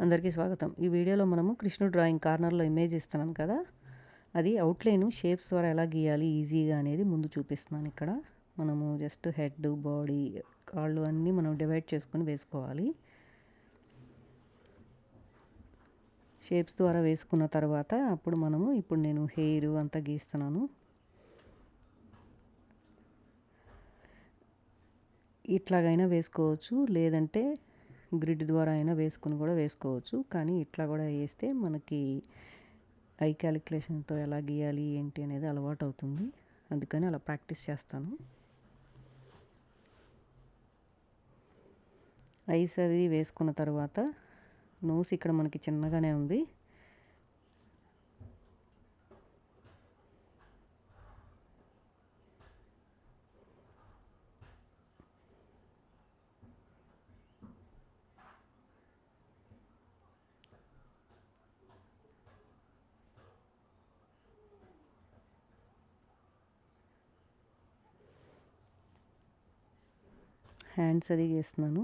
అందరికీ స్వాగతం. ఈ వీడియోలో మనము కృష్ణుడు డ్రాయింగ్ కార్నర్లో ఇమేజ్ ఇస్తున్నాను కదా, అది అవుట్లైన్ షేప్స్ ద్వారా ఎలా గీయాలి ఈజీగా అనేది ముందు చూపిస్తున్నాను. ఇక్కడ మనము జస్ట్ హెడ్, బాడీ, కాళ్ళు అన్నీ మనం డివైడ్ చేసుకొని వేసుకోవాలి. షేప్స్ ద్వారా వేసుకున్న తర్వాత అప్పుడు మనము ఇప్పుడు నేను హెయిర్ అంతా గీస్తున్నాను. ఇట్లాగైనా వేసుకోవచ్చు, లేదంటే గ్రిడ్ ద్వారా అయినా వేసుకుని కూడా వేసుకోవచ్చు. కానీ ఇట్లా కూడా వేస్తే మనకి ఐ క్యాలిక్యులేషన్తో ఎలా గీయాలి ఏంటి అనేది అలవాటు అవుతుంది. అందుకని అలా ప్రాక్టీస్ చేస్తాను. ఐస్ అది వేసుకున్న తర్వాత నోస్ ఇక్కడ మనకి చిన్నగానే ఉంది. హ్యాండ్స్ అది వేస్తున్నాను.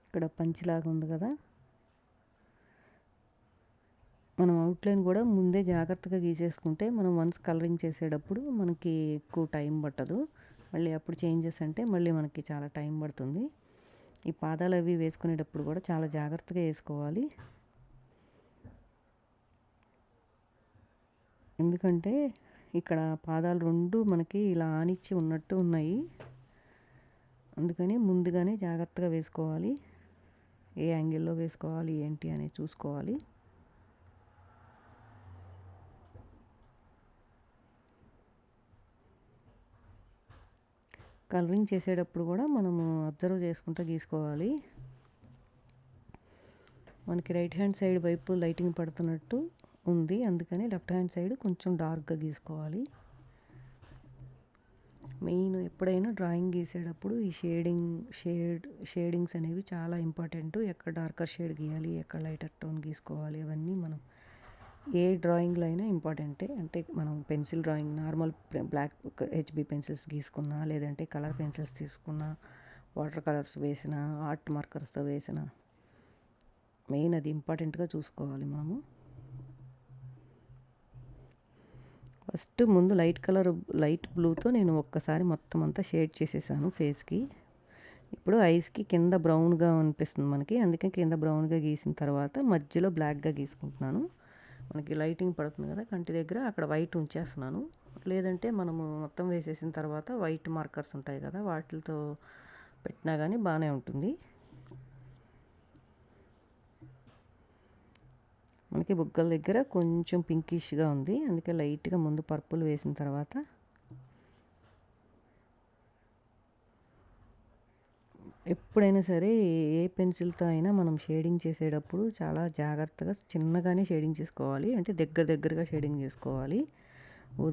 ఇక్కడ పంచిలాగా ఉంది కదా, మనం అవుట్లైన్ కూడా ముందే జాగ్రత్తగా గీసేసుకుంటే మనం వన్స్ కలరింగ్ చేసేటప్పుడు మనకి ఎక్కువ టైం పట్టదు. మళ్ళీ అప్పుడు చేంజెస్ అంటే మళ్ళీ మనకి చాలా టైం పడుతుంది. ఈ పాదాలు అవి వేసుకునేటప్పుడు కూడా చాలా జాగ్రత్తగా వేసుకోవాలి. ఎందుకంటే ఇక్కడ పాదాలు రెండు మనకి ఇలా ఆనిచ్చి ఉన్నట్టు ఉన్నాయి. అందుకని ముందుగానే జాగ్రత్తగా వేసుకోవాలి. ఏ యాంగిల్లో వేసుకోవాలి ఏంటి అనేది చూసుకోవాలి. కలరింగ్ చేసేటప్పుడు కూడా మనము అబ్జర్వ్ చేసుకుంటూ గీసుకోవాలి. మనకి రైట్ హ్యాండ్ సైడ్ వైపు లైటింగ్ పడుతున్నట్టు ఉంది, అందుకని లెఫ్ట్ హ్యాండ్ సైడ్ కొంచెం డార్క్గా గీసుకోవాలి. మెయిన్ ఎప్పుడైనా డ్రాయింగ్ గీసేటప్పుడు ఈ షేడింగ్స్ అనేవి చాలా ఇంపార్టెంట్. ఎక్కడ డార్కర్ షేడ్ గీయాలి, ఎక్కడ లైటర్ టోన్ గీసుకోవాలి, అవన్నీ మనం ఏ డ్రాయింగ్లో అయినా ఇంపార్టెంటే. అంటే మనం pencil drawing normal black HB pencils గీసుకున్నా, లేదంటే కలర్ పెన్సిల్స్ తీసుకున్నా, వాటర్ కలర్స్ వేసిన, ఆర్ట్ మార్కర్స్తో వేసిన, మెయిన్ అది ఇంపార్టెంట్గా చూసుకోవాలి మనము. ఫస్ట్ ముందు లైట్ బ్లూతో నేను ఒక్కసారి మొత్తం అంతా షేడ్ చేసేసాను ఫేస్కి. ఇప్పుడు ఐస్కి కింద బ్రౌన్గా అనిపిస్తుంది మనకి, అందుకే కింద బ్రౌన్గా గీసిన తర్వాత మధ్యలో బ్లాక్గా గీసుకుంటున్నాను. మనకి లైటింగ్ పడుతుంది కదా కంటి దగ్గర, అక్కడ వైట్ ఉంచేస్తున్నాను. లేదంటే మనము మొత్తం వేసేసిన తర్వాత వైట్ మార్కర్స్ ఉంటాయి కదా, వాటితో పెట్టినా కానీ బాగానే ఉంటుంది. మనకి బుగ్గల దగ్గర కొంచెం పింకిష్గా ఉంది, అందుకే లైట్గా ముందు పర్పుల్ వేసిన తర్వాత ఎప్పుడైనా సరే ఏ పెన్సిల్తో అయినా మనం షేడింగ్ చేసేటప్పుడు చాలా జాగ్రత్తగా చిన్నగానే షేడింగ్ చేసుకోవాలి. అంటే దగ్గరగా షేడింగ్ చేసుకోవాలి,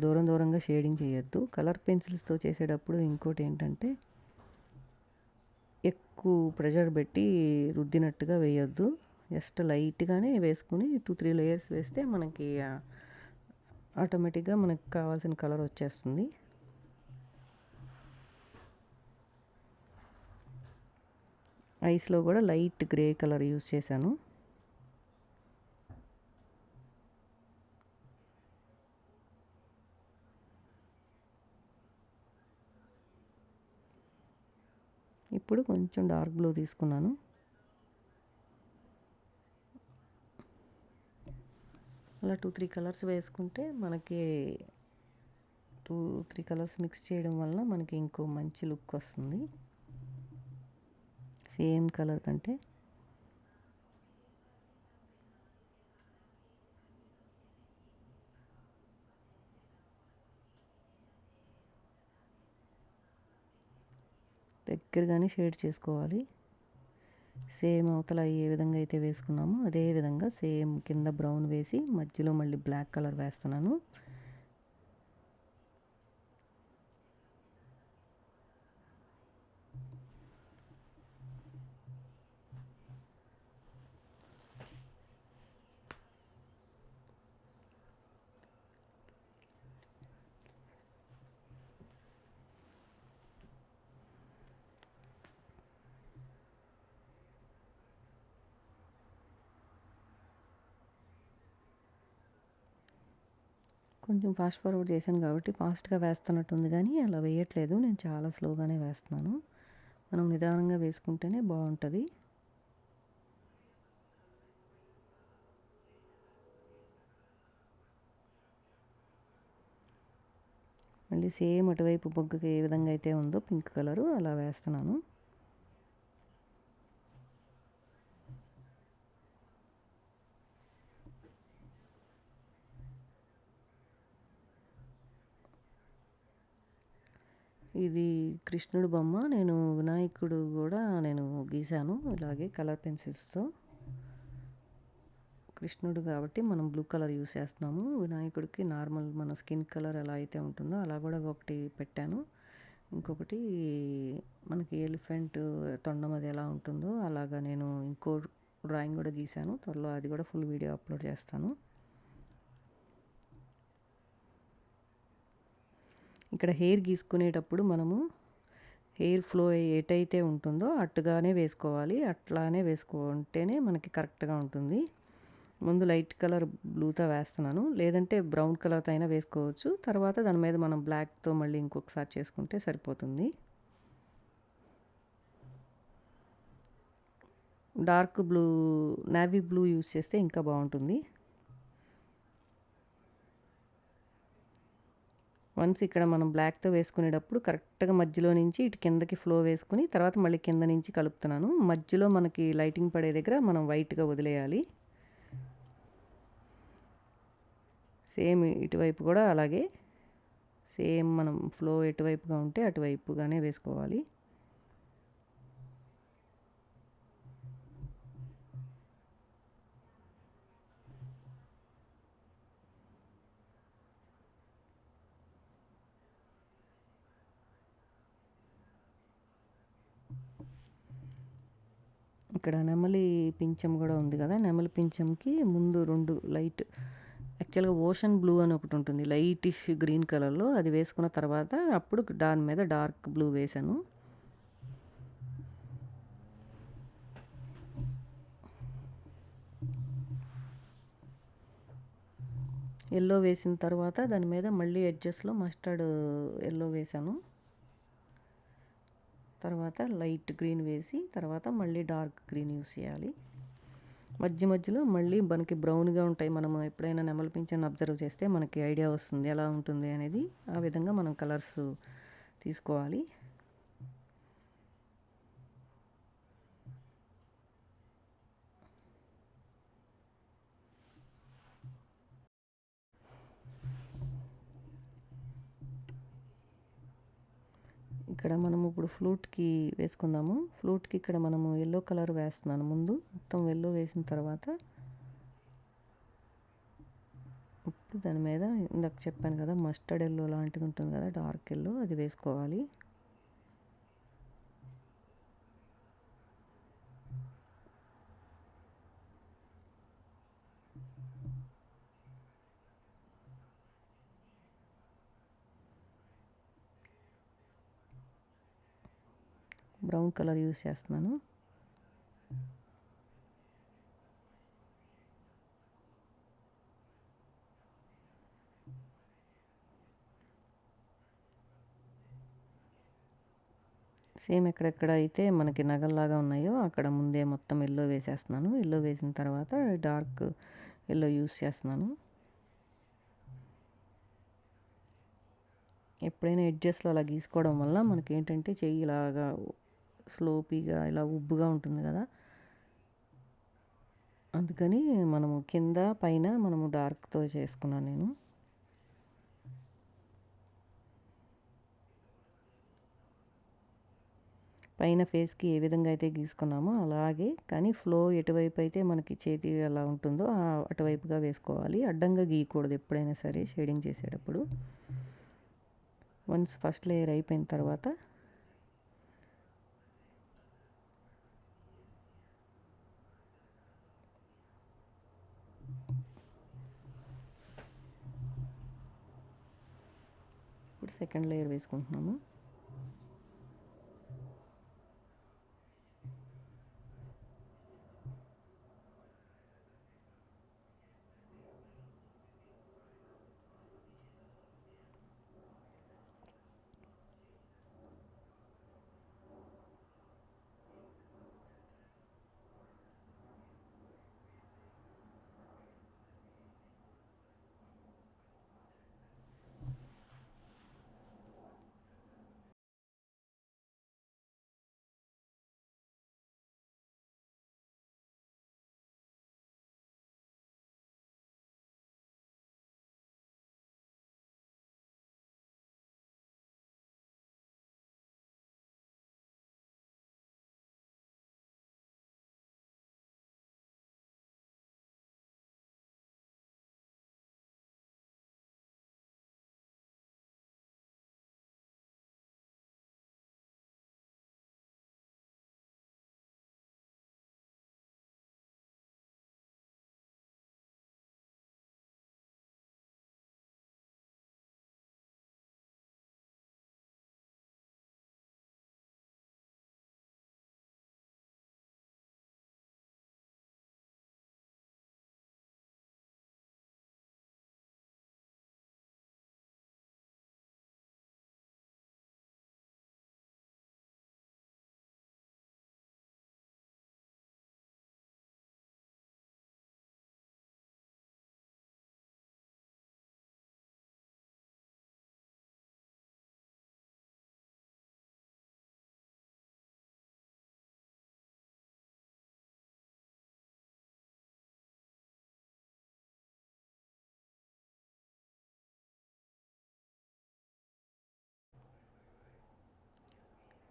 దూరంగా షేడింగ్ చేయొద్దు. కలర్ పెన్సిల్స్తో చేసేటప్పుడు ఇంకోటి ఏంటంటే ఎక్కువ ప్రెషర్ పెట్టి రుద్దినట్టుగా వేయొద్దు. జస్ట్ లైట్గానే వేసుకుని 2-3 లేయర్స్ వేస్తే మనకి ఆటోమేటిక్గా మనకు కావాల్సిన కలర్ వచ్చేస్తుంది. ఐస్లో కూడా లైట్ గ్రే కలర్ యూస్ చేశాను. ఇప్పుడు కొంచెం డార్క్ బ్లూ తీసుకున్నాను. అలా 2-3 కలర్స్ వేసుకుంటే మనకి 2-3 కలర్స్ మిక్స్ చేయడం వల్ల మనకి ఇంకో మంచి లుక్ వస్తుంది సేమ్ కలర్ కంటే. దగ్గరగానే షేడ్ చేసుకోవాలి. సేమ్ అవతల ఏ విధంగా అయితే వేసుకున్నామో అదే విధంగా సేమ్ కింద బ్రౌన్ వేసి మధ్యలో మళ్ళీ బ్లాక్ కలర్ వేస్తున్నాను. కొంచెం ఫాస్ట్ ఫార్వర్డ్ చేశాను కాబట్టి ఫాస్ట్గా వేస్తున్నట్టుంది, కానీ అలా వేయట్లేదు. నేను చాలా స్లోగానే వేస్తున్నాను. మనం నిదానంగా వేసుకుంటేనే బాగుంటుంది. మళ్ళీ సేమ్ అటువైపు బొగ్గకి ఏ విధంగా అయితే ఉందో పింక్ కలరు అలా వేస్తున్నాను. ఇది కృష్ణుడు బొమ్మ. నేను వినాయకుడు కూడా నేను గీశాను ఇలాగే కలర్ పెన్సిల్స్తో. కృష్ణుడు కాబట్టి మనం బ్లూ కలర్ యూస్ చేస్తున్నాము. వినాయకుడికి నార్మల్ మన స్కిన్ కలర్ ఎలా అయితే ఉంటుందో అలా కూడా ఒకటి పెట్టాను. ఇంకొకటి మనకి ఎలిఫెంట్ తొండం అది ఎలా ఉంటుందో అలాగా నేను ఇంకో డ్రాయింగ్ కూడా గీశాను. త్వరలో అది కూడా ఫుల్ వీడియో అప్లోడ్ చేస్తాను. ఇక్కడ హెయిర్ గీసుకునేటప్పుడు మనము హెయిర్ ఫ్లో ఎటైతే ఉంటుందో అట్టుగానే వేసుకోవాలి. అట్లానే వేసుకుంటేనే మనకి కరెక్ట్గా ఉంటుంది. ముందు లైట్ కలర్ బ్లూతో వేస్తున్నాను, లేదంటే బ్రౌన్ కలర్తో అయినా వేసుకోవచ్చు. తర్వాత దాని మీద మనం బ్లాక్తో మళ్ళీ ఇంకొకసారి చేసుకుంటే సరిపోతుంది. Dark blue, navy blue use చేస్తే ఇంకా బాగుంటుంది. వన్స్ ఇక్కడ మనం బ్లాక్తో వేసుకునేటప్పుడు కరెక్ట్గా మధ్యలో నుంచి ఇటు కిందకి ఫ్లో వేసుకుని తర్వాత మళ్ళీ కింద నుంచి కలుపుతున్నాను. మధ్యలో మనకి లైటింగ్ పడే దగ్గర మనం వైట్గా వదిలేయాలి. సేమ్ ఇటువైపు కూడా అలాగే సేమ్ మనం ఫ్లో ఎటువైపుగా ఉంటే అటువైపుగానే వేసుకోవాలి. ఇక్కడ నెమలి పింఛం కూడా ఉంది కదా, నెమలి పింఛంకి ముందు 2 లైట్, యాక్చువల్గా ఓషన్ బ్లూ అని ఒకటి ఉంటుంది లైటిష్ గ్రీన్ కలర్లో, అది వేసుకున్న తర్వాత అప్పుడు దాని మీద డార్క్ బ్లూ వేసాను. ఎల్లో వేసిన తర్వాత దాని మీద మళ్ళీ ఎడ్జెస్లో మస్టర్డ్ ఎల్లో వేసాను. తర్వాత లైట్ గ్రీన్ వేసి తర్వాత మళ్ళీ డార్క్ గ్రీన్ యూస్ చేయాలి. మధ్య మధ్యలో మళ్ళీ మనకి బ్రౌన్గా ఉంటాయి. మనం ఎప్పుడైనా నెమలి పింఛన్ అబ్జర్వ్ చేస్తే మనకి ఐడియా వస్తుంది ఎలా ఉంటుంది అనేది. ఆ విధంగా మనం కలర్స్ తీసుకోవాలి. ఇక్కడ మనము ఇప్పుడు ఫ్లూట్కి వేసుకుందాము. ఫ్లూట్కి ఇక్కడ మనము ఎల్లో కలర్ వేస్తున్నాను. ముందు మొత్తం ఎల్లో వేసిన తర్వాత ఇప్పుడు దాని మీద ఇందాక చెప్పాను కదా మస్టర్డ్ ఎల్లో లాంటిది ఉంటుంది కదా, డార్క్ ఎల్లో, అది వేసుకోవాలి. బ్రౌన్ కలర్ యూస్ చేస్తున్నాను. సేమ్ ఎక్కడెక్కడ అయితే మనకి నగల్లాగా ఉన్నాయో అక్కడ ముందే మొత్తం ఎల్లో వేసేస్తున్నాను. ఎల్లో వేసిన తర్వాత డార్క్ ఎల్లో యూస్ చేస్తున్నాను. ఎప్పుడైనా ఎడ్జెస్లో అలా గీసుకోవడం వల్ల మనకి ఏంటంటే చెయ్యి ఇలాగా స్లోపీగా ఇలా ఉబ్బుగా ఉంటుంది కదా, అందుకని మనము కింద పైన మనము డార్క్తో చేసుకున్నాను నేను. పైన ఫేస్కి ఏ విధంగా అయితే గీసుకున్నామో అలాగే, కానీ ఫ్లో ఎటువైపు అయితే మనకి చేతి అలా ఉంటుందో అటువైపుగా వేసుకోవాలి. అడ్డంగా గీయకూడదు ఎప్పుడైనా సరే షేడింగ్ చేసేటప్పుడు. వన్స్ ఫస్ట్ లేయర్ అయిపోయిన తర్వాత ఇప్పుడు సెకండ్ లేయర్ వేసుకుంటున్నాము.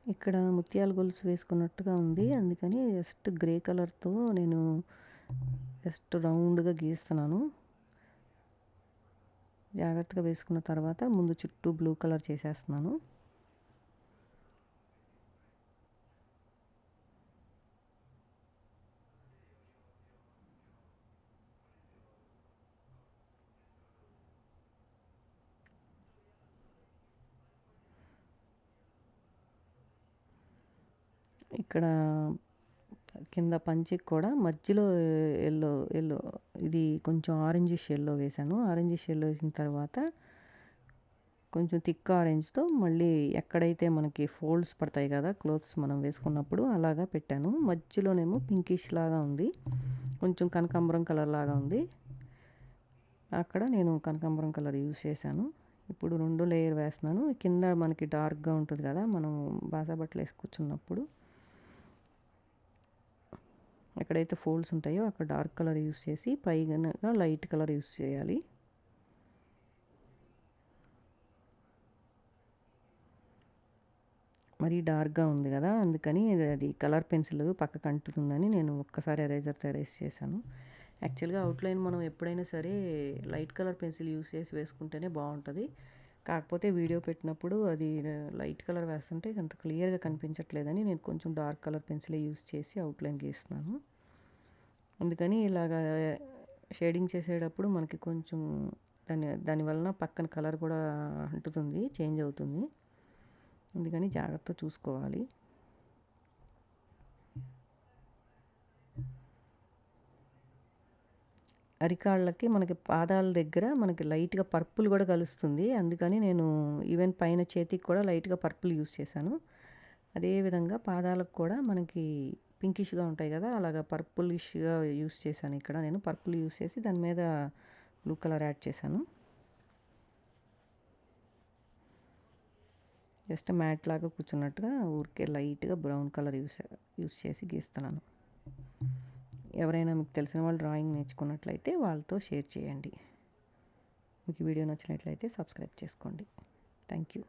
ఇక్కడ ముత్యాల గొలుసు వేసుకున్నట్టుగా ఉంది. అందుకని జస్ట్ గ్రే కలర్‌తో నేను జస్ట్ రౌండ్‌గా గీస్తున్నాను. జాగ్రత్తగా వేసుకున్న తర్వాత ముందు చుట్టూ బ్లూ కలర్ చేసేస్తున్నాను. ఇక్కడ కింద పంచెకి కూడా మధ్యలో యెల్లో ఇది కొంచెం ఆరెంజిష్ యెల్లో వేశాను. ఆరెంజిష్ యెల్లో వేసిన తర్వాత కొంచెం థిక్ ఆరెంజ్‌తో మళ్ళీ ఎక్కడైతే మనకి ఫోల్డ్స్ పడతాయి కదా! క్లోత్స్ మనం వేసుకున్నప్పుడు అలాగా పెట్టాను. మధ్యలోనేమో పింకిష్ లాగా ఉంది. కొంచెం కనకాంబరం కలర్ లాగా ఉంది. అక్కడ నేను కనకాంబరం కలర్ యూజ్ చేశాను. ఇప్పుడు 2 లేయర్ వేస్తున్నాను. కింద మనకి డార్క్‌గా ఉంటుంది కదా! మనం బాసా బట్టలు వేసి కూర్చున్నప్పుడు ఎక్కడైతే ఫోల్డ్స్ ఉంటాయో అక్కడ డార్క్ కలర్ యూజ్ చేసి పైన లైట్ కలర్ యూజ్ చేయాలి. మరీ డార్క్‌గా ఉంది కదా! అందుకని అది కలర్ పెన్సిల్ పక్కకు అంటుతుందని నేను ఒక్కసారి ఎరేజర్‌తో ఎరేజ్ చేశాను. యాక్చువల్‌గా అవుట్‌లైన్ మనం ఎప్పుడైనా సరే లైట్ కలర్ పెన్సిల్ యూజ్ చేసి వేసుకుంటేనే బాగుంటుంది. కాకపోతే వీడియో పెట్టినప్పుడు అది లైట్ కలర్ వేస్తుంటే అంత క్లియర్‌గా కనిపించట్లేదని నేను కొంచెం డార్క్ కలర్ పెన్సిలే యూజ్ చేసి అవుట్‌లైన్ గీస్తున్నాను. అందుకని ఇలాగా షేడింగ్ చేసేటప్పుడు మనకి కొంచెం దానివలన పక్కన కలర్ కూడా అంటుతుంది, చేంజ్ అవుతుంది. అందుకని జాగ్రత్తగా చూసుకోవాలి. అరికాళ్ళకి మనకి పాదాల దగ్గర మనకి లైట్‌గా పర్పుల్ కూడా కలుస్తుంది. అందుకని నేను ఈవెన్ పైన చేతికి కూడా లైట్‌గా పర్పుల్ యూజ్ చేశాను. అదేవిధంగా పాదాలకు కూడా మనకి పింకిష్‌గా ఉంటాయి కదా! అలాగా పర్పులిష్‌గా యూజ్ చేశాను ఇక్కడ నేను. పర్పుల్ యూజ్ చేసి దాని మీద బ్లూ కలర్ యాడ్ చేశాను. జస్ట్ మ్యాట్ లాగా కూర్చున్నట్టుగా ఊరికే లైట్‌గా బ్రౌన్ కలర్ యూజ్ చేసి గీస్తున్నాను. ఎవరైనా మీకు తెలిసిన వాళ్ళు డ్రాయింగ్ నేర్చుకున్నట్లయితే వాళ్ళతో షేర్ చేయండి. మీకు ఈ వీడియో నచ్చినట్లయితే సబ్స్క్రైబ్ చేసుకోండి. Thank you.